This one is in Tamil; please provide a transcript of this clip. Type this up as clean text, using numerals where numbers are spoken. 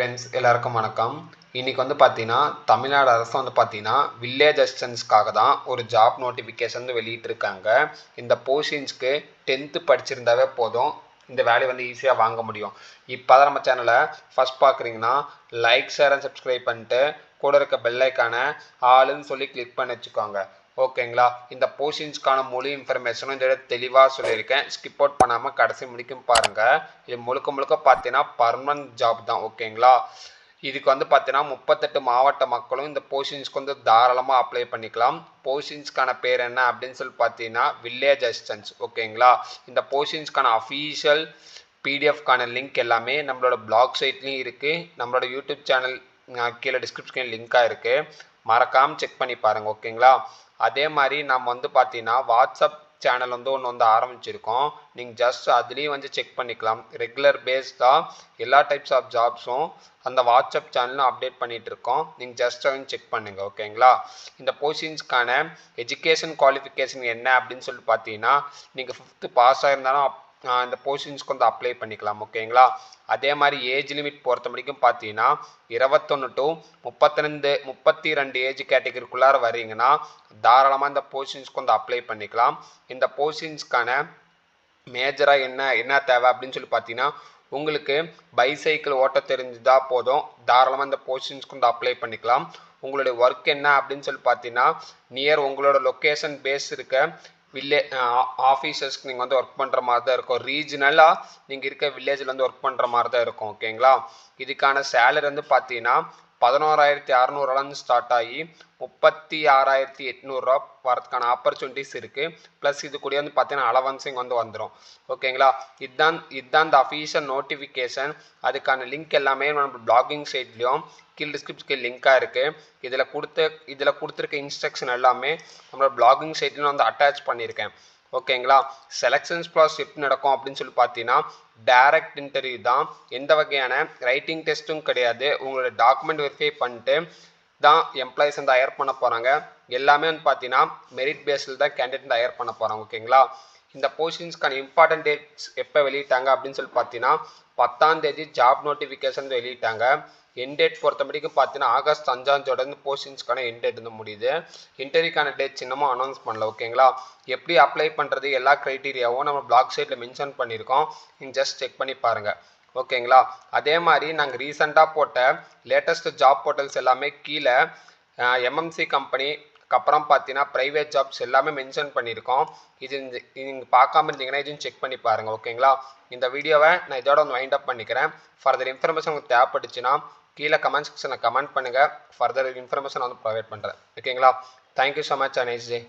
ஃப்ரெண்ட்ஸ் எல்லாருக்கும் வணக்கம். இன்னைக்கு பார்த்தீங்கன்னா தமிழ்நாடு அரசு பார்த்தீங்கன்னா வில்லேஜ் அசிஸ்டன்ஸ்க்காக தான் ஒரு ஜாப் நோட்டிஃபிகேஷன் வெளியிட்டிருக்காங்க. இந்த போஸ்டிங்ஸ்க்கு 10th படிச்சிருந்தாவே போதும், இந்த வேலையை ஈஸியாக வாங்க முடியும். இப்போ தான் நம்ம சேனலை ஃபர்ஸ்ட் பார்க்குறீங்கன்னா லைக், ஷேர் அண்ட் சப்ஸ்கிரைப் பண்ணிட்டு கூட இருக்க பெல் ஐக்கானை ஆளுன்னு சொல்லி கிளிக் பண்ணி வச்சுக்கோங்க. ஓகேங்களா? இந்த போஸ்டிங்ஸ்க்கான முழு இன்ஃபர்மேஷனும் இந்த தெளிவாக சொல்லியிருக்கேன். ஸ்கிப் அவுட் பண்ணாமல் கடைசி முடிக்கும் பாருங்கள். இது முழுக்க பார்த்தீங்கன்னா பர்மனன்ட் ஜாப் தான். ஓகேங்களா? இதுக்கு பார்த்தீங்கன்னா 38 மாவட்ட மக்களும் இந்த போஸ்டிங்ஸ்க்கு தாராளமாக அப்ளை பண்ணிக்கலாம். போஸ்டிங்ஸ்க்கான பேர் என்ன அப்படின்னு சொல்லி பார்த்தீங்கன்னா வில்லேஜ் அசிஸ்டன்ஸ். ஓகேங்களா? இந்த போஸ்டிங்ஸ்க்கான அஃபீஷியல் பிடிஎஃப்கான லிங்க் எல்லாமே நம்மளோட பிளாக் சைட்லேயும் இருக்குது. நம்மளோட யூடியூப் சேனல் கீழே டிஸ்கிரிப்ஷன் லிங்காக இருக்குது. மறக்காமல் செக் பண்ணி பாருங்கள். ஓகேங்களா? அதே மாதிரி நம்ம பார்த்தீங்கன்னா வாட்ஸ்அப் சேனல் ஒன்று ஆரம்பிச்சிருக்கோம். நீங்கள் ஜஸ்ட் அதுலேயும் செக் பண்ணிக்கலாம். ரெகுலர் பேஸ்டாக எல்லா டைப்ஸ் ஆஃப் ஜாப்ஸும் அந்த வாட்ஸ்அப் சேனலும் அப்டேட் பண்ணிகிட்டு இருக்கோம். நீங்கள் ஜஸ்ட் செக் பண்ணுங்கள். ஓகேங்களா? இந்த போஸ்டிங்ஸ்க்கான எஜுகேஷன் குவாலிஃபிகேஷன் என்ன அப்படின்னு சொல்லி பார்த்தீங்கன்னா நீங்கள் 5th பாஸ் ஆகிருந்தாலும் இந்த போஸ்டிங்ஸ்க்கு அப்ளை பண்ணிக்கலாம். ஓகேங்களா? அதே மாதிரி ஏஜ் லிமிட் பொறுத்த வரைக்கும் பார்த்தீங்கன்னா 21 to 32 ஏஜ் கேட்டகரிக்குள்ளார வரீங்கன்னா தாராளமாக இந்த போஸ்டிங்ஸ்க்கு அப்ளை பண்ணிக்கலாம். இந்த போஸ்டிங்ஸ்க்கான மேஜராக என்ன தேவை அப்படின்னு சொல்லி பார்த்தீங்கன்னா உங்களுக்கு பைசைக்கிள் ஓட்ட தெரிஞ்சுதா போதும், தாராளமாக இந்த போஸ்டிங்ஸ்க்கு அப்ளை பண்ணிக்கலாம். உங்களுடைய ஒர்க் என்ன அப்படின்னு சொல்லி பார்த்தீங்கன்னா நியர் உங்களோட லொக்கேஷன் பேஸ் இருக்க ஆஃபீஸர்ஸ்க்கு நீங்கள் ஒர்க் பண்ணுற மாதிரி தான் இருக்கும். ரீஜனலாக நீங்கள் இருக்க வில்லேஜில் ஒர்க் பண்ணுற மாதிரி தான் இருக்கும். ஓகேங்களா? இதுக்கான சேலரி பார்த்தீங்கன்னா 11,600 ஸ்டார்ட் ஆகி 36,800 வரதுக்கான ஆப்பர்ச்சுனிட்டிஸ் இருக்குது. ப்ளஸ் இது கூட பார்த்தீங்கன்னா அலவன்ஸிங் வந்துடும். ஓகேங்களா? இதுதான் இந்த அஃபீஷியல் நோட்டிஃபிகேஷன். அதுக்கான லிங்க் எல்லாமே நம்ம பிளாகிங் சைட்லேயும் கீழ் டிஸ்கிரிப்ஷன் லிங்காக இருக்குது. இதில் கொடுத்துருக்க இன்ஸ்ட்ரக்ஷன் எல்லாமே நம்மளோட பிளாகிங் சைட்லையும் அட்டாச் பண்ணியிருக்கேன். ஓகேங்களா? செலெக்ஷன்ஸ் ப்ராசஸ் எப்படி நடக்கும் அப்படின்னு சொல்லி பார்த்தீங்கன்னா டைரக்ட் இன்டர்வியூ தான். எந்த வகையான ரைட்டிங் டெஸ்ட்டும் கிடையாது. உங்களோட டாக்குமெண்ட் வெரிஃபை பண்ணிட்டு தான் எம்ப்ளாயிஸ் ஹையர் பண்ண போகிறாங்க. எல்லாமே பார்த்தீங்கன்னா மெரிட் பேஸில் தான் கேண்டிடேட் ஹையர் பண்ண போகிறாங்க. ஓகேங்களா? இந்த போஸ்டிங்ஸ்க்கான இம்பார்ட்டன்ட் டேட்ஸ் எப்போ வெளியிட்டாங்க அப்படின்னு சொல்லி பார்த்தீங்கன்னா 10ஆம் தேதி ஜாப் நோட்டிஃபிகேஷன் வெளியிட்டாங்க. என் டேட் பொறுத்த வரைக்கும் பார்த்தீங்கன்னா August 5 போஸ்டிங்ஸ்க்கான என் டேட் முடியுது. இன்டர்வியூக்கான டேட் இன்னமும் அனௌன்ஸ் பண்ணல. ஓகேங்களா? எப்படி அப்ளை பண்ணுறது எல்லா க்ரைட்டீரியாவும் நம்ம பிளாக் சைட்டில் மென்ஷன் பண்ணியிருக்கோம். நீங்கள் ஜஸ்ட் செக் பண்ணி பாருங்கள். ஓகேங்களா? அதே மாதிரி நாங்கள் ரீசெண்டாக போட்ட லேட்டஸ்ட் ஜாப் போர்ட்டல்ஸ் எல்லாமே கீழே எம்என்சி கம்பெனி அப்புறம் பார்த்தீங்கன்னா ப்ரைவேட் ஜாப்ஸ் எல்லாமே மென்ஷன் பண்ணியிருக்கோம். இது நீங்கள் பார்க்காம இருந்தீங்கன்னா இதையும் செக் பண்ணி பாருங்கள். ஓகேங்களா? இந்த வீடியோவை நான் இதோட வைண்ட் அப் பண்ணிக்கிறேன். ஃபர்தர் இன்ஃபர்மேஷன் உங்களுக்கு தேவைப்பட்டுச்சுன்னா கீழே கமெண்ட் செக்ஷனில் கமெண்ட் பண்ணுங்கள். ஃபர்தர் இன்ஃபர்மேஷன் ப்ரொவைட் பண்ணுறேன். ஓகேங்களா? Thank you so much. Nice day.